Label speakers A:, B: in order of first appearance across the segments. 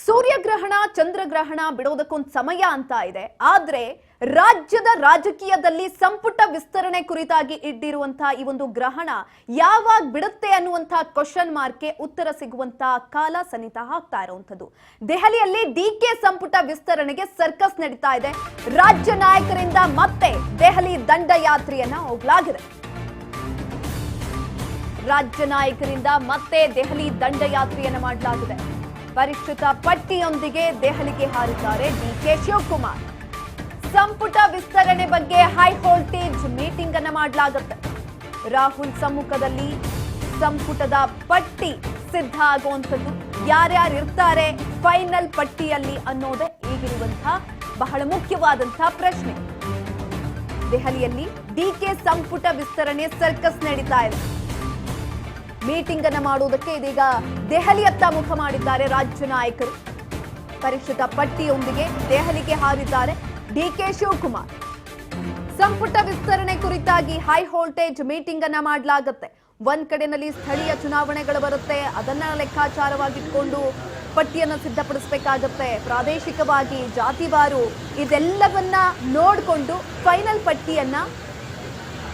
A: ಸೂರ್ಯಗ್ರಹಣ ಚಂದ್ರಗ್ರಹಣ ಬಿಡೋದಕ್ಕೊಂದು ಸಮಯ ಅಂತ ಇದೆ. ಆದ್ರೆ ರಾಜ್ಯದ ರಾಜಕೀಯದಲ್ಲಿ ಸಂಪುಟ ವಿಸ್ತರಣೆ ಕುರಿತಾಗಿ ಇಟ್ಟಿರುವಂತಹ ಈ ಒಂದು ಗ್ರಹಣ ಯಾವಾಗ ಬಿಡುತ್ತೆ ಅನ್ನುವಂತ ಕ್ವಶನ್ ಮಾರ್ಕ್ಗೆ ಉತ್ತರ ಸಿಗುವಂತ ಕಾಲ ಸನ್ನಿಹಿತ ಆಗ್ತಾ ಇರುವಂತದ್ದು. ದೆಹಲಿಯಲ್ಲಿ ಡಿಕೆ ಸಂಪುಟ ವಿಸ್ತರಣೆಗೆ ಸರ್ಕಸ್ ನಡೀತಾ ಇದೆ. ರಾಜ್ಯ ನಾಯಕರಿಂದ ಮತ್ತೆ ದೆಹಲಿ ದಂಡಯಾತ್ರೆಯನ್ನ ಹೋಗಲಾಗಿದೆ. ರಾಜ್ಯ ನಾಯಕರಿಂದ ಮತ್ತೆ ದೆಹಲಿ ದಂಡಯಾತ್ರೆಯನ್ನ ಮಾಡಲಾಗಿದೆ. ಪರಿಷ್ಕೃತ ಪಟ್ಟಿಯೊಂದಿಗೆ ದೆಹಲಿಗೆ ಹಾರಿದ್ದಾರೆ ಡಿಕೆ ಶಿವಕುಮಾರ್. ಸಂಪುಟ ವಿಸ್ತರಣೆ ಬಗ್ಗೆ ಹೈ ವೋಲ್ಟೇಜ್ ಮೀಟಿಂಗ್ ಅನ್ನ ಮಾಡಲಾಗುತ್ತೆ. ರಾಹುಲ್ ಸಮ್ಮುಖದಲ್ಲಿ ಸಂಪುಟದ ಪಟ್ಟಿ ಸಿದ್ಧ ಆಗುವಂಥದ್ದು, ಯಾರ್ಯಾರು ಇರ್ತಾರೆ ಫೈನಲ್ ಪಟ್ಟಿಯಲ್ಲಿ ಅನ್ನೋದೇ ಈಗಿರುವಂತಹ ಬಹಳ ಮುಖ್ಯವಾದಂತಹ ಪ್ರಶ್ನೆ. ದೆಹಲಿಯಲ್ಲಿ ಡಿಕೆ ಸಂಪುಟ ವಿಸ್ತರಣೆ ಸರ್ಕಸ್ ನಡೀತಾ ಇದೆ. ಮೀಟಿಂಗ್ ಅನ್ನ ಮಾಡುವುದಕ್ಕೆ ಇದೀಗ ದೆಹಲಿಯತ್ತ ಮುಖ ಮಾಡಿದ್ದಾರೆ ರಾಜ್ಯ ನಾಯಕರು. ಪರಿಷ್ಕೃತ ಪಟ್ಟಿಯೊಂದಿಗೆ ದೆಹಲಿಗೆ ಹಾರಿದ್ದಾರೆ ಡಿಕೆ ಶಿವಕುಮಾರ್. ಸಂಪುಟ ವಿಸ್ತರಣೆ ಕುರಿತಾಗಿ ಹೈ ವೋಲ್ಟೇಜ್ ಮೀಟಿಂಗ್ ಅನ್ನ ಮಾಡಲಾಗುತ್ತೆ. ಒಂದ್ ಕಡೆನಲ್ಲಿ ಸ್ಥಳೀಯ ಚುನಾವಣೆಗಳು ಬರುತ್ತೆ, ಅದನ್ನ ಲೆಕ್ಕಾಚಾರವಾಗಿಟ್ಕೊಂಡು ಪಟ್ಟಿಯನ್ನು ಸಿದ್ಧಪಡಿಸಬೇಕಾಗತ್ತೆ. ಪ್ರಾದೇಶಿಕವಾಗಿ ಜಾತಿವಾರು ಇದೆಲ್ಲವನ್ನ ನೋಡಿಕೊಂಡು ಫೈನಲ್ ಪಟ್ಟಿಯನ್ನ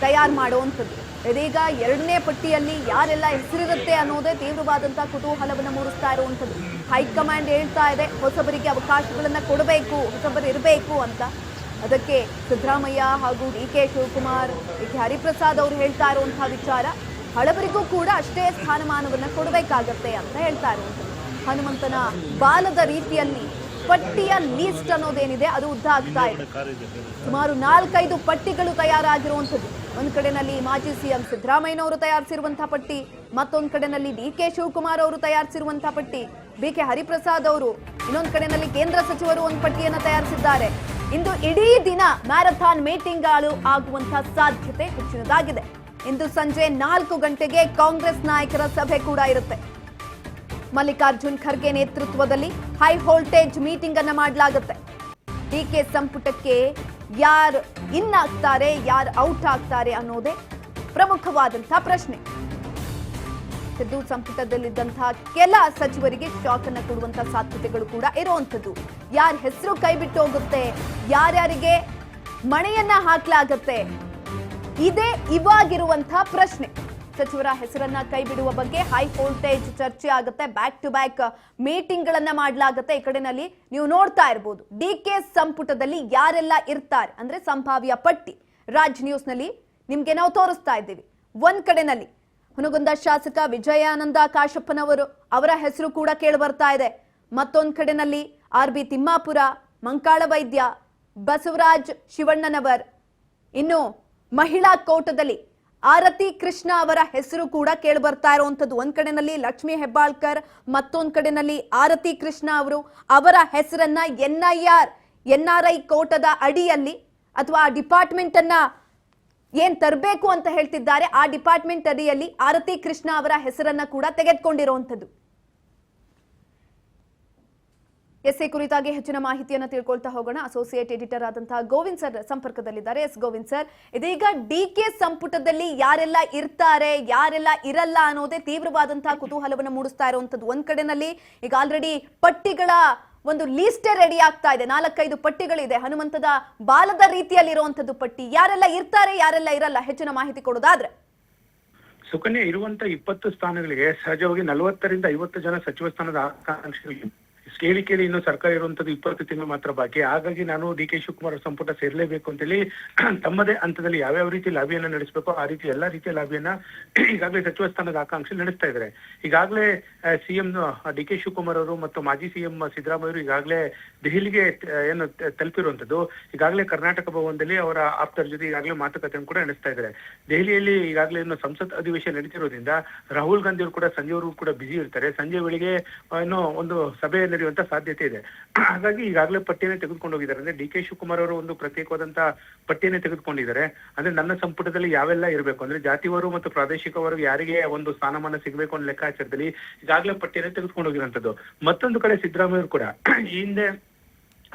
A: ತಯಾರು ಮಾಡುವಂಥದ್ದು. ಇದೀಗ ಎರಡನೇ ಪಟ್ಟಿಯಲ್ಲಿ ಯಾರೆಲ್ಲ ಹೆಸರಿರುತ್ತೆ ಅನ್ನೋದೇ ತೀವ್ರವಾದಂತಹ ಕುತೂಹಲವನ್ನು ಮೂಡಿಸ್ತಾ ಇರುವಂಥದ್ದು. ಹೈಕಮಾಂಡ್ ಹೇಳ್ತಾ ಇದೆ ಹೊಸಬರಿಗೆ ಅವಕಾಶಗಳನ್ನ ಕೊಡಬೇಕು, ಹೊಸಬರು ಇರಬೇಕು ಅಂತ. ಅದಕ್ಕೆ ಸಿದ್ದರಾಮಯ್ಯ ಹಾಗೂ ಡಿಕೆ ಶಿವಕುಮಾರ್, ಕೆ ಹರಿಪ್ರಸಾದ್ ಅವರು ಹೇಳ್ತಾ ಇರುವಂತಹ ವಿಚಾರ, ಹಳಬರಿಗೂ ಕೂಡ ಅಷ್ಟೇ ಸ್ಥಾನಮಾನವನ್ನ ಕೊಡಬೇಕಾಗತ್ತೆ ಅಂತ ಹೇಳ್ತಾ ಇರುವಂಥದ್ದು. ಹನುಮಂತನ ಬಾಲದ ರೀತಿಯಲ್ಲಿ ಪಟ್ಟಿಯ ಲೀಸ್ಟ್ ಅನ್ನೋದೇನಿದೆ ಅದು ಉದ್ದ ಆಗ್ತಾ ಇದೆ. ಸುಮಾರು 4-5 ಪಟ್ಟಿಗಳು ತಯಾರಾಗಿರುವಂಥದ್ದು. ಒಂದ್ ಕಡೆನಲ್ಲಿ ಮಾಜಿ ಸಿಎಂ ಸಿದ್ದರಾಮಯ್ಯನವರು ತಯಾರಿಸಿರುವಂತಹ ಪಟ್ಟಿ, ಮತ್ತೊಂದ್ ಕಡೆನಲ್ಲಿ ಡಿಕೆ ಶಿವಕುಮಾರ್ ಅವರು ತಯಾರಿಸಿರುವಂತಹ ಪಟ್ಟಿ, ಕೆ ಹರಿಪ್ರಸಾದ್ ಅವರು, ಇನ್ನೊಂದ್ ಕಡೆನಲ್ಲಿ ಕೇಂದ್ರ ಸಚಿವರು ಒಂದು ಪಟ್ಟಿಯನ್ನು ತಯಾರಿಸಿದ್ದಾರೆ. ಇಂದು ಇಡೀ ದಿನ ಮ್ಯಾರಥಾನ್ ಮೀಟಿಂಗ್ ಆಗುವಂತಹ ಸಾಧ್ಯತೆ ಹೆಚ್ಚಿನದಾಗಿದೆ. ಇಂದು ಸಂಜೆ 4 ಗಂಟೆಗೆ ಕಾಂಗ್ರೆಸ್ ನಾಯಕರ ಸಭೆ ಕೂಡ ಇರುತ್ತೆ. ಮಲ್ಲಿಕಾರ್ಜುನ್ ಖರ್ಗೆ ನೇತೃತ್ವದಲ್ಲಿ ಹೈ ವೋಲ್ಟೇಜ್ ಮೀಟಿಂಗ್ ಅನ್ನ ಮಾಡಲಾಗುತ್ತೆ. ಡಿಕೆ ಸಂಪುಟಕ್ಕೆ ಯಾರು ಇನ್ ಆಗ್ತಾರೆ, ಯಾರು ಔಟ್ ಆಗ್ತಾರೆ ಅನ್ನೋದೇ ಪ್ರಮುಖವಾದಂತಹ ಪ್ರಶ್ನೆ. ಸಿದ್ದು ಸಂಪುಟದಲ್ಲಿದ್ದಂತಹ ಕೆಲ ಸಚಿವರಿಗೆ ಶಾಕ್ ಅನ್ನ ಕೊಡುವಂತಹ ಸಾಧ್ಯತೆಗಳು ಕೂಡ ಇರುವಂತದ್ದು. ಯಾರ ಹೆಸರು ಕೈ ಬಿಟ್ಟು ಹೋಗುತ್ತೆ, ಯಾರ್ಯಾರಿಗೆ ಮಣೆಯನ್ನ ಹಾಕ್ಲಾಗತ್ತೆ, ಇದೇ ಇವಾಗಿರುವಂತಹ ಪ್ರಶ್ನೆ. ಸಚಿವರ ಹೆಸರನ್ನ ಕೈ ಬಿಡುವ ಬಗ್ಗೆ ಹೈ ವೋಲ್ಟೇಜ್ ಚರ್ಚೆ ಆಗುತ್ತೆ. ಬ್ಯಾಕ್ ಟು ಬ್ಯಾಕ್ ಮೀಟಿಂಗ್ ಗಳನ್ನ ಮಾಡಲಾಗುತ್ತೆ. ಈ ಕಡೆನಲ್ಲಿ ನೀವು ನೋಡ್ತಾ ಇರಬಹುದು ಡಿಕೆ ಸಂಪುಟದಲ್ಲಿ ಯಾರೆಲ್ಲ ಇರ್ತಾರೆ ಅಂದ್ರೆ ಸಂಭಾವ್ಯ ಪಟ್ಟಿ ರಾಜ್ ನ್ಯೂಸ್ ನಲ್ಲಿ ನಿಮ್ಗೆ ನಾವು ತೋರಿಸ್ತಾ ಇದ್ದೀವಿ. ಒಂದ್ ಕಡೆನಲ್ಲಿ ಹುನಗುಂದ ಶಾಸಕ ವಿಜಯಾನಂದ ಕಾಶಪ್ಪನವರು, ಅವರ ಹೆಸರು ಕೂಡ ಕೇಳಿ ಬರ್ತಾ ಇದೆ. ಮತ್ತೊಂದ್ ಕಡೆನಲ್ಲಿ RB ತಿಮ್ಮಾಪುರ, ಮಂಕಾಳ ವೈದ್ಯ, ಬಸವರಾಜ್ ಶಿವಣ್ಣನವರ್, ಇನ್ನು ಮಹಿಳಾ ಕೋಟದಲ್ಲಿ ಆರತಿ ಕೃಷ್ಣ ಅವರ ಹೆಸರು ಕೂಡ ಕೇಳಿ ಬರ್ತಾ ಇರುವಂತದ್ದು. ಒಂದ್ ಕಡೆನಲ್ಲಿ ಲಕ್ಷ್ಮಿ ಹೆಬ್ಬಾಳ್ಕರ್, ಮತ್ತೊಂದ್ ಕಡೆನಲ್ಲಿ ಆರತಿ ಕೃಷ್ಣ ಅವರು, ಅವರ ಹೆಸರನ್ನ NRI ಕೋಟದ ಅಡಿಯಲ್ಲಿ ಅಥವಾ ಆ ಡಿಪಾರ್ಟ್ಮೆಂಟ್ ಅನ್ನ ಏನ್ ತರಬೇಕು ಅಂತ ಹೇಳ್ತಿದ್ದಾರೆ, ಆ ಡಿಪಾರ್ಟ್ಮೆಂಟ್ ಅಡಿಯಲ್ಲಿ ಆರತಿ ಕೃಷ್ಣ ಅವರ ಹೆಸರನ್ನ ಕೂಡ ತೆಗೆದುಕೊಂಡಿರುವಂತದ್ದು. ಎಸ್ಎ ಕುರಿತಾಗಿ ಹೆಚ್ಚಿನ ಮಾಹಿತಿಯನ್ನು ತಿಳ್ಕೊಳ್ತಾ ಹೋಗೋಣ. ಅಸೋಸಿಯೇಟ್ ಎಡಿಟರ್ ಆದಂತಹ ಗೋವಿಂದ್ ಸರ್ ಸಂಪರ್ಕದಲ್ಲಿದ್ದಾರೆ. ಎಸ್ ಗೋವಿಂದ್ ಸರ್, ಇದೀಗ ಡಿಕೆ ಸಂಪುಟದಲ್ಲಿ ಯಾರೆಲ್ಲ ಇರ್ತಾರೆ, ಯಾರೆಲ್ಲ ಇರಲ್ಲ ಅನ್ನೋದೇ ತೀವ್ರವಾದಂತಹ ಕುತೂಹಲವನ್ನು ಮೂಡಿಸ್ತಾ ಇರುವಂತದ್ದು. ಒಂದ್ ಕಡೆನಲ್ಲಿ ಈಗ ಆಲ್ರೆಡಿ ಪಟ್ಟಿಗಳ ಒಂದು ಲೀಸ್ಟೇ ರೆಡಿ ಆಗ್ತಾ ಇದೆ. 4-5 ಪಟ್ಟಿಗಳಿದೆ. ಹನುಮಂತದ ಬಾಲದ ರೀತಿಯಲ್ಲಿರುವಂತದ್ದು ಪಟ್ಟಿ. ಯಾರೆಲ್ಲ ಇರ್ತಾರೆ, ಯಾರೆಲ್ಲ ಇರಲ್ಲ, ಹೆಚ್ಚಿನ ಮಾಹಿತಿ ಕೊಡೋದಾದ್ರೆ.
B: ಸುಕನ್ಯಾ, ಇರುವಂತ 20 ಸ್ಥಾನಗಳಿಗೆ ಸಹಜವಾಗಿ 40ರಿಂದ 50 ಜನ ಸಚಿವ ಸ್ಥಾನದ ಆಕಾಂಕ್ಷಿಗಳಿಗೆ ಕೇಳಿ ಇನ್ನು ಸರ್ಕಾರ ಇರುವಂತದ್ದು 20 ತಿಂಗಳು ಮಾತ್ರ ಬಾಕಿ. ಹಾಗಾಗಿ ನಾನು ಡಿಕೆ ಶಿವಕುಮಾರ್ ಸಂಪುಟ ಸೇರ್ಲೇಬೇಕು ಅಂತೇಳಿ ತಮ್ಮದೇ ಹಂತದಲ್ಲಿ ಯಾವ್ಯಾವ ರೀತಿ ಲಾಬಿಯನ್ನ ನಡೆಸಬೇಕು ಆ ರೀತಿ ಎಲ್ಲಾ ರೀತಿಯ ಲಾಬಿಯನ್ನ ಈಗಾಗಲೇ ಸಚಿವ ಸ್ಥಾನದ ಆಕಾಂಕ್ಷಿ ನಡೆಸ್ತಾ ಇದ್ದಾರೆ. ಈಗಾಗಲೇ ಸಿಎಂ ಡಿಕೆ ಶಿವಕುಮಾರ್ ಅವರು ಮತ್ತು ಮಾಜಿ ಸಿಎಂ ಸಿದ್ದರಾಮಯ್ಯ ಅವರು ಈಗಾಗಲೇ ದೆಹಲಿಗೆ ಏನು ತಲುಪಿರುವಂತದ್ದು. ಈಗಾಗಲೇ ಕರ್ನಾಟಕ ಭವನದಲ್ಲಿ ಅವರ ಆಪ್ತರ ಜೊತೆ ಈಗಾಗಲೇ ಮಾತುಕತೆಯನ್ನು ಕೂಡ ನಡೆಸ್ತಾ ಇದ್ದಾರೆ. ದೆಹಲಿಯಲ್ಲಿ ಈಗಾಗಲೇ ಇನ್ನು ಸಂಸತ್ ಅಧಿವೇಶನ ನಡೀತಿರೋದ್ರಿಂದ ರಾಹುಲ್ ಗಾಂಧಿ ಅವರು ಕೂಡ ಸಂಜೆವರೆಗೂ ಕೂಡ ಬಿಸಿ ಇರ್ತಾರೆ. ಸಂಜೆ ವೇಳೆಗೆ ಏನೋ ಒಂದು ಸಭೆ ನಡೆಯುವಂತ ಸಾಧ್ಯತೆ ಇದೆ. ಹಾಗಾಗಿ ಈಗಾಗಲೇ ಪಟ್ಟಿಯನ್ನೇ ತೆಗೆದುಕೊಂಡು ಹೋಗಿದ್ದಾರೆ. ಅಂದ್ರೆ ಡಿಕೆ ಶಿವಕುಮಾರ್ ಅವರು ಒಂದು ಪ್ರತ್ಯೇಕವಾದಂತಹ ಪಟ್ಟಿಯನ್ನೇ ತೆಗೆದುಕೊಂಡಿದ್ದಾರೆ. ಅಂದ್ರೆ ನನ್ನ ಸಂಪುಟದಲ್ಲಿ ಯಾವೆಲ್ಲ ಇರಬೇಕು ಅಂದ್ರೆ ಜಾತಿವಾರು ಮತ್ತು ಪ್ರಾದೇಶಿಕವರು ಯಾರಿಗೆ ಒಂದು ಸ್ಥಾನಮಾನ ಸಿಗಬೇಕು ಅನ್ನೋ ಲೆಕ್ಕಾಚಾರದಲ್ಲಿ ಈಗಾಗಲೇ ಪಟ್ಟಿಯನ್ನೇ ತೆಗೆದುಕೊಂಡು ಹೋಗಿರುವಂತದ್ದು. ಮತ್ತೊಂದು ಕಡೆ ಸಿದ್ದರಾಮಯ್ಯ ಕೂಡ ಈ ಹಿಂದೆ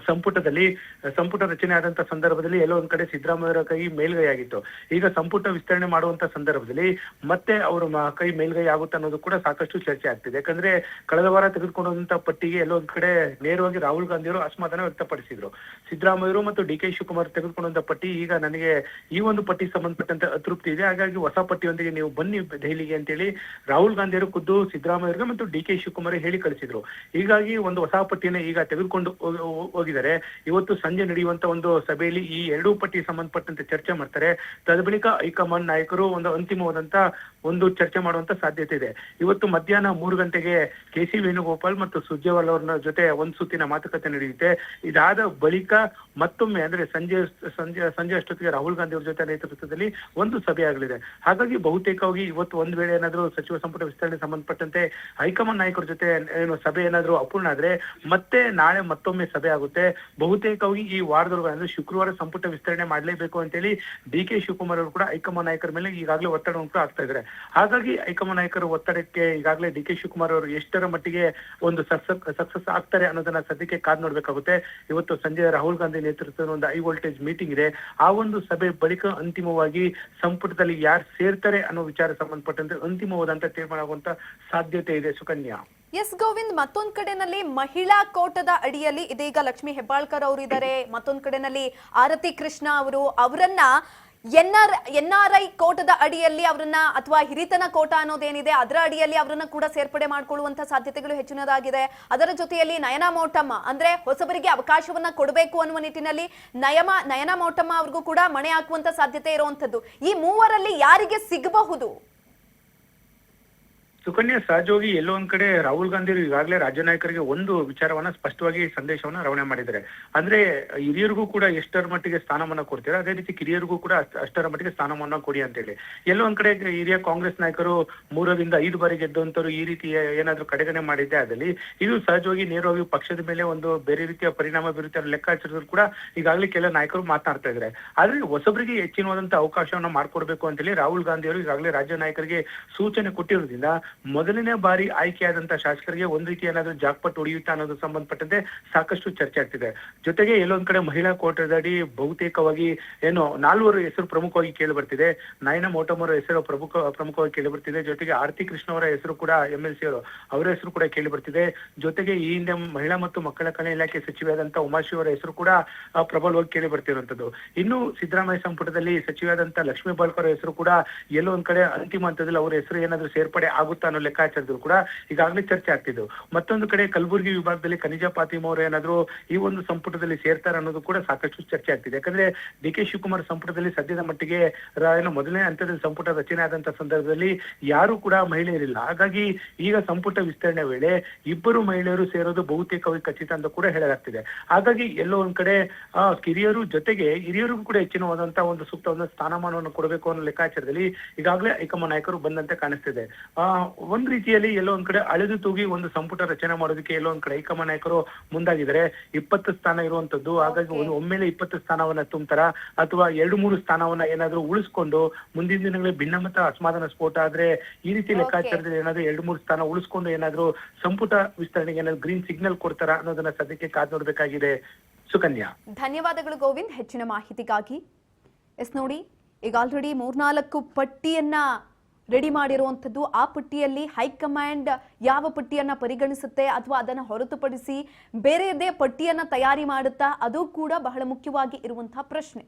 B: ಸಂಪುಟ ರಚನೆ ಆದಂತ ಸಂದರ್ಭದಲ್ಲಿ ಎಲ್ಲೋ ಒಂದ್ ಕಡೆ ಸಿದ್ದರಾಮಯ್ಯ ಕೈ ಮೇಲ್ಗೈ ಆಗಿತ್ತು. ಈಗ ಸಂಪುಟ ವಿಸ್ತರಣೆ ಮಾಡುವಂತ ಸಂದರ್ಭದಲ್ಲಿ ಮತ್ತೆ ಅವರ ಕೈ ಮೇಲ್ಗೈ ಆಗುತ್ತೆ ಅನ್ನೋದು ಕೂಡ ಸಾಕಷ್ಟು ಚರ್ಚೆ ಆಗ್ತಿದೆ. ಯಾಕಂದ್ರೆ ಕಳೆದ ವಾರ ತೆಗೆದುಕೊಂಡಂತ ಪಟ್ಟಿಗೆ ಎಲ್ಲೋ ಒಂದ್ ಕಡೆ ನೇರವಾಗಿ ರಾಹುಲ್ ಗಾಂಧಿ ಅವರು ಅಸಮಾಧಾನ ವ್ಯಕ್ತಪಡಿಸಿದ್ರು. ಸಿದ್ದರಾಮಯ್ಯ ಮತ್ತು ಡಿ ಕೆ ಶಿವಕುಮಾರ್ ತೆಗೆದುಕೊಂಡಂತ ಪಟ್ಟಿ ಈಗ ನನಗೆ ಈ ಒಂದು ಪಟ್ಟಿ ಸಂಬಂಧಪಟ್ಟಂತೆ ಅತೃಪ್ತಿ ಇದೆ, ಹಾಗಾಗಿ ಹೊಸ ಪಟ್ಟಿಯೊಂದಿಗೆ ನೀವು ಬನ್ನಿ ದೆಹಲಿಗೆ ಅಂತೇಳಿ ರಾಹುಲ್ ಗಾಂಧಿ ಅವರು ಖುದ್ದು ಸಿದ್ದರಾಮಯ್ಯ ಮತ್ತು ಡಿ ಕೆ ಶಿವಕುಮಾರ್ ಹೇಳಿ ಕಳಿಸಿದ್ರು. ಹೀಗಾಗಿ ಒಂದು ಹೊಸ ಪಟ್ಟಿಯನ್ನು ಈಗ ತೆಗೆದುಕೊಂಡು ಹೋಗಿದ್ದಾರೆ. ಇವತ್ತು ಸಂಜೆ ನಡೆಯುವಂತ ಒಂದು ಸಭೆಯಲ್ಲಿ ಈ ಎರಡೂ ಪಟ್ಟಿ ಸಂಬಂಧಪಟ್ಟಂತೆ ಚರ್ಚೆ ಮಾಡ್ತಾರೆ. ತದ ಬಳಿಕ ಹೈಕಮಾಂಡ್ ನಾಯಕರು ಒಂದು ಅಂತಿಮವಾದಂತ ಒಂದು ಚರ್ಚೆ ಮಾಡುವಂತ ಸಾಧ್ಯತೆ ಇದೆ. ಇವತ್ತು ಮಧ್ಯಾಹ್ನ 3 ಗಂಟೆಗೆ ಕೆ.ಸಿ. ವೇಣುಗೋಪಾಲ್ ಮತ್ತು ಸುರ್ಜೇವಾಲಾ ಅವರ ಜೊತೆ ಒಂದು ಸುತ್ತಿನ ಮಾತುಕತೆ ನಡೆಯುತ್ತೆ. ಇದಾದ ಬಳಿಕ ಮತ್ತೊಮ್ಮೆ ಅಂದ್ರೆ ಸಂಜೆ ಅಷ್ಟೊತ್ತಿಗೆ ರಾಹುಲ್ ಗಾಂಧಿ ಅವರ ಜೊತೆ ನೇತೃತ್ವದಲ್ಲಿ ಒಂದು ಸಭೆ ಆಗಲಿದೆ. ಹಾಗಾಗಿ ಬಹುತೇಕವಾಗಿ ಇವತ್ತು ಒಂದ್ ವೇಳೆ ಏನಾದ್ರು ಸಚಿವ ಸಂಪುಟ ವಿಸ್ತರಣೆ ಸಂಬಂಧಪಟ್ಟಂತೆ ಹೈಕಮಾಂಡ್ ನಾಯಕರ ಜೊತೆ ಏನು ಸಭೆ ಏನಾದ್ರು ಅಪೂರ್ಣ ಆದ್ರೆ ಮತ್ತೆ ನಾಳೆ ಮತ್ತೊಮ್ಮೆ ಸಭೆ ಆಗುತ್ತೆ. ಬಹುತೇಕವಾಗಿ ಈ ವಾರದೊಳಗೆ ಅಂದ್ರೆ ಶುಕ್ರವಾರ ಸಂಪುಟ ವಿಸ್ತರಣೆ ಮಾಡಲೇಬೇಕು ಅಂತೇಳಿ ಡಿ ಕೆ ಶಿವಕುಮಾರ್ ಅವರು ಕೂಡ ಹೈಕಮಾಂಡ್ ನಾಯಕರ ಮೇಲೆ ಈಗಾಗಲೇ ಒತ್ತಡ ಉಂಟು ಆಗ್ತಾ ಇದ್ದಾರೆ. ಹಾಗಾಗಿ ಹೈಕಮಾಂಡ್ ನಾಯಕರ ಒತ್ತಡಕ್ಕೆ ಈಗಾಗಲೇ ಡಿ ಕೆ ಶಿವಕುಮಾರ್ ಅವರು ಎಷ್ಟರ ಮಟ್ಟಿಗೆ ಒಂದು ಸಕ್ಸಸ್ ಆಗ್ತಾರೆ ಅನ್ನೋದನ್ನ ಸದ್ಯಕ್ಕೆ ಕಾದ್ ನೋಡ್ಬೇಕಾಗುತ್ತೆ. ಇವತ್ತು ಸಂಜೆ ರಾಹುಲ್ ಗಾಂಧಿ ನೇತೃತ್ವದ ಒಂದು ಹೈ ವೋಲ್ಟೇಜ್ ಮೀಟಿಂಗ್ ಇದೆ. ಆ ಒಂದು ಸಭೆ ಬಳಿಕ ಅಂತಿಮವಾಗಿ ಸಂಪುಟದಲ್ಲಿ ಯಾರು ಸೇರ್ತಾರೆ ಅನ್ನೋ ವಿಚಾರ ಸಂಬಂಧಪಟ್ಟಂತೆ ಅಂತಿಮವಾದಂತ ತೀರ್ಮಾನ ಆಗುವಂತ ಸಾಧ್ಯತೆ ಇದೆ. ಸುಕನ್ಯಾ.
A: ಎಸ್ ಗೋವಿಂದ್, ಮತ್ತೊಂದ್ ಕಡೆನಲ್ಲಿ ಮಹಿಳಾ ಕೋಟದ ಅಡಿಯಲ್ಲಿ ಇದೀಗ ಲಕ್ಷ್ಮಿ ಹೆಬ್ಬಾಳ್ಕರ್ ಅವರು ಇದ್ದಾರೆ. ಮತ್ತೊಂದ್ ಕಡೆನಲ್ಲಿ ಆರತಿ ಕೃಷ್ಣ ಅವರನ್ನ ಎನ್ಆರ್ಐ ಕೋಟದ ಅಡಿಯಲ್ಲಿ ಅವರನ್ನ ಅಥವಾ ಹಿರಿತನ ಕೋಟ ಅನ್ನೋದೇನಿದೆ ಅದರ ಅಡಿಯಲ್ಲಿ ಅವರನ್ನ ಕೂಡ ಸೇರ್ಪಡೆ ಮಾಡಿಕೊಳ್ಳುವಂತ ಸಾಧ್ಯತೆಗಳು ಹೆಚ್ಚಿನದಾಗಿದೆ. ಅದರ ಜೊತೆಯಲ್ಲಿ ನಯನಾ ಮೋಟಮ್ಮ ಅಂದ್ರೆ ಹೊಸಬರಿಗೆ ಅವಕಾಶವನ್ನ ಕೊಡಬೇಕು ಅನ್ನುವ ನಿಟ್ಟಿನಲ್ಲಿ ನಯನಾ ಮೋಟಮ್ಮ ಅವ್ರಿಗೂ ಕೂಡ ಮಣೆ ಹಾಕುವಂತ ಸಾಧ್ಯತೆ ಇರುವಂತದ್ದು. ಈ ಮೂವರಲ್ಲಿ ಯಾರಿಗೆ ಸಿಗಬಹುದು?
B: ಸುಕನ್ಯಾ, ಸಹಜವಾಗಿ ಎಲ್ಲೋ ಒಂದ್ ಕಡೆ ರಾಹುಲ್ ಗಾಂಧಿ ಈಗಾಗಲೇ ರಾಜ್ಯ ನಾಯಕರಿಗೆ ಒಂದು ವಿಚಾರವನ್ನ ಸ್ಪಷ್ಟವಾಗಿ ಸಂದೇಶವನ್ನ ರವಾನೆ ಮಾಡಿದ್ದಾರೆ. ಅಂದ್ರೆ ಹಿರಿಯರಿಗೂ ಕೂಡ ಎಷ್ಟರ ಮಟ್ಟಿಗೆ ಸ್ಥಾನಮಾನ ಕೊಡ್ತೀರಾ, ಅದೇ ರೀತಿ ಕಿರಿಯರಿಗೂ ಕೂಡ ಅಷ್ಟರ ಮಟ್ಟಿಗೆ ಸ್ಥಾನಮಾನ ಕೊಡಿ ಅಂತ ಹೇಳಿ. ಎಲ್ಲೋ ಒಂದ್ ಕಡೆ ಹಿರಿಯ ಕಾಂಗ್ರೆಸ್ ನಾಯಕರು 3ರಿಂದ 5 ಬಾರಿ ಗೆದ್ದಂತರು ಈ ರೀತಿ ಏನಾದ್ರೂ ಕಡೆಗಣೆ ಮಾಡಿದ್ದೆ ಆದಲ್ಲಿ ಇದು ಸಹಜವಾಗಿ ನೇರವಾಗಿ ಪಕ್ಷದ ಮೇಲೆ ಒಂದು ಬೇರೆ ರೀತಿಯ ಪರಿಣಾಮ ಬೀರುತ್ತೆ ಲೆಕ್ಕಾಚಾರದಲ್ಲಿ ಕೂಡ ಈಗಾಗಲೇ ಕೆಲ ನಾಯಕರು ಮಾತನಾಡ್ತಾ ಇದ್ದಾರೆ. ಆದ್ರೆ ಹೊಸಬರಿಗೆ ಹೆಚ್ಚಿನವಾದಂತ ಅವಕಾಶವನ್ನ ಮಾಡ್ಕೊಡ್ಬೇಕು ಅಂತ ಹೇಳಿ ರಾಹುಲ್ ಗಾಂಧಿ ಅವರು ಈಗಾಗಲೇ ರಾಜ್ಯ ನಾಯಕರಿಗೆ ಸೂಚನೆ ಕೊಟ್ಟಿರೋದ್ರಿಂದ ಮೊದಲನೇ ಬಾರಿ ಆಯ್ಕೆಯಾದಂತ ಶಾಸಕರಿಗೆ ಒಂದ್ ರೀತಿ ಏನಾದ್ರೂ ಜಾಕ್ಪಟ್ ಹೊಡೆಯುತ್ತಾ ಅನ್ನೋದು ಸಂಬಂಧಪಟ್ಟಂತೆ ಸಾಕಷ್ಟು ಚರ್ಚೆ ಆಗ್ತಿದೆ. ಜೊತೆಗೆ ಎಲ್ಲೊಂದ್ ಕಡೆ ಮಹಿಳಾ ಕೋಟದಡಿ ಬಹುತೇಕವಾಗಿ ಏನು 4 ಹೆಸರು ಪ್ರಮುಖವಾಗಿ ಕೇಳಿ ಬರ್ತಿದೆ. ನಯನಾ ಮೋಟಮ್ ಅವರ ಹೆಸರು ಪ್ರಮುಖವಾಗಿ ಕೇಳಿ ಬರ್ತಿದೆ. ಜೊತೆಗೆ ಆರತಿ ಕೃಷ್ಣ ಅವರ ಹೆಸರು ಕೂಡ MLC ಅವರ ಹೆಸರು ಕೂಡ ಕೇಳಿ ಬರ್ತಿದೆ. ಜೊತೆಗೆ ಈ ಹಿಂದೆ ಮಹಿಳಾ ಮತ್ತು ಮಕ್ಕಳ ಕಲ್ಯಾಣ ಇಲಾಖೆ ಸಚಿವೆಯಾದಂತ ಉಮಾಶ್ರೀ ಅವರ ಹೆಸರು ಕೂಡ ಪ್ರಬಲವಾಗಿ ಕೇಳಿ ಬರ್ತಿರುವಂತದ್ದು. ಇನ್ನು ಸಿದ್ದರಾಮಯ್ಯ ಸಂಪುಟದಲ್ಲಿ ಸಚಿವೆಯಾದಂತ ಲಕ್ಷ್ಮೀ ಹೆಬ್ಬಾಳ್ಕರ್ ಹೆಸರು ಕೂಡ ಎಲ್ಲೋ ಒಂದ್ ಕಡೆ ಅಂತಿಮ ಹಂತದಲ್ಲಿ ಅವರ ಹೆಸರು ಏನಾದ್ರೂ ಸೇರ್ಪಡೆ ಆಗುತ್ತಾ ಅನ್ನೋ ಲೆಕ್ಕಾಚಾರದಲ್ಲಿ ಕೂಡ ಈಗಾಗಲೇ ಚರ್ಚೆ ಆಗ್ತಿದ್ದು. ಮತ್ತೊಂದು ಕಡೆ ಕಲಬುರಗಿ ವಿಭಾಗದಲ್ಲಿ ಖನಿಜಾ ಫಾತಿಮಾ ಅವರು ಏನಾದ್ರು ಈ ಒಂದು ಸಂಪುಟದಲ್ಲಿ ಸೇರ್ತಾರೆ ಅನ್ನೋದು ಕೂಡ ಸಾಕಷ್ಟು ಚರ್ಚೆ ಆಗ್ತಿದೆ. ಯಾಕಂದ್ರೆ ಡಿ ಕೆ ಶಿವಕುಮಾರ್ ಸಂಪುಟದಲ್ಲಿ ಸದ್ಯದ ಮಟ್ಟಿಗೆ ಮೊದಲನೇ ಹಂತದಲ್ಲಿ ಸಂಪುಟ ರಚನೆ ಆದಂತ ಸಂದರ್ಭದಲ್ಲಿ ಯಾರು ಕೂಡ ಮಹಿಳೆಯರಿಲ್ಲ. ಹಾಗಾಗಿ ಈಗ ಸಂಪುಟ ವಿಸ್ತರಣೆ ವೇಳೆ ಇಬ್ಬರು ಮಹಿಳೆಯರು ಸೇರೋದು ಬಹುತೇಕವಾಗಿ ಖಚಿತ ಅಂತ ಕೂಡ ಹೇಳಲಾಗ್ತಿದೆ. ಹಾಗಾಗಿ ಎಲ್ಲೋ ಒಂದ್ ಕಡೆ ಕಿರಿಯರು ಜೊತೆಗೆ ಹಿರಿಯರಿಗೂ ಕೂಡ ಹೆಚ್ಚಿನವಾದಂತಹ ಒಂದು ಸೂಕ್ತವಾದ ಸ್ಥಾನಮಾನವನ್ನು ಕೊಡಬೇಕು ಅನ್ನೋ ಲೆಕ್ಕಾಚಾರದಲ್ಲಿ ಈಗಾಗಲೇ ಹೈಕಮಾಂಡ್ ನಾಯಕರು ಬಂದಂತೆ ಕಾಣಿಸ್ತಿದೆ. ಒಂದ್ ರೀತಿಯಲ್ಲಿ ಎಲ್ಲೋ ಒಂದ್ ಕಡೆ ಅಳೆದು ತೂಗಿ ಒಂದು ಸಂಪುಟ ರಚನೆ ಮಾಡೋದಕ್ಕೆ ಎಲ್ಲೋ ಒಂದ್ ಕಡೆ ಹೈಕಮಾಂಡ್ ನಾಯಕರು ಮುಂದಾಗಿದ್ದಾರೆ. 20 ಸ್ಥಾನ ಇರುವಂತದ್ದು. ಹಾಗಾಗಿ ಒಮ್ಮೆಲೆ 20 ಸ್ಥಾನವನ್ನ ತುಂಬ್ತಾರ ಅಥವಾ 2-3 ಸ್ಥಾನವನ್ನ ಏನಾದ್ರು ಉಳಿಸ್ಕೊಂಡು ಮುಂದಿನ ದಿನಗಳಲ್ಲಿ ಭಿನ್ನಮತ ಅಸಮಾಧಾನ ಸ್ಫೋಟ ಆದ್ರೆ ಈ ರೀತಿ ಲೆಕ್ಕಾಚಾರದಲ್ಲಿ ಏನಾದ್ರು 2-3 ಸ್ಥಾನ ಉಳಿಸ್ಕೊಂಡು ಏನಾದ್ರು ಸಂಪುಟ ವಿಸ್ತರಣೆಗೆ ಏನಾದ್ರು ಗ್ರೀನ್ ಸಿಗ್ನಲ್ ಕೊಡ್ತಾರ ಅನ್ನೋದನ್ನ ಸದ್ಯಕ್ಕೆ ಕಾದ್ ನೋಡ್ಬೇಕಾಗಿದೆ. ಸುಕನ್ಯಾ,
A: ಧನ್ಯವಾದಗಳು ಗೋವಿಂದ್ ಹೆಚ್ಚಿನ ಮಾಹಿತಿಗಾಗಿ. ಎಸ್ ನೋಡಿ, ಈಗ ಆಲ್ರೆಡಿ 3-4 ಪಟ್ಟಿಯನ್ನ ರೆಡಿ ಮಾಡಿರುವಂಥದ್ದು. ಆ ಪಟ್ಟಿಯಲ್ಲಿ ಹೈಕಮಾಂಡ್ ಯಾವ ಪಟ್ಟಿಯನ್ನ ಪರಿಗಣಿಸುತ್ತೆ ಅಥವಾ ಅದನ್ನು ಹೊರತುಪಡಿಸಿ ಬೇರೆಯದೇ ಪಟ್ಟಿಯನ್ನ ತಯಾರಿ ಮಾಡುತ್ತಾ, ಅದು ಕೂಡ ಬಹಳ ಮುಖ್ಯವಾಗಿ ಇರುವಂತಹ ಪ್ರಶ್ನೆ.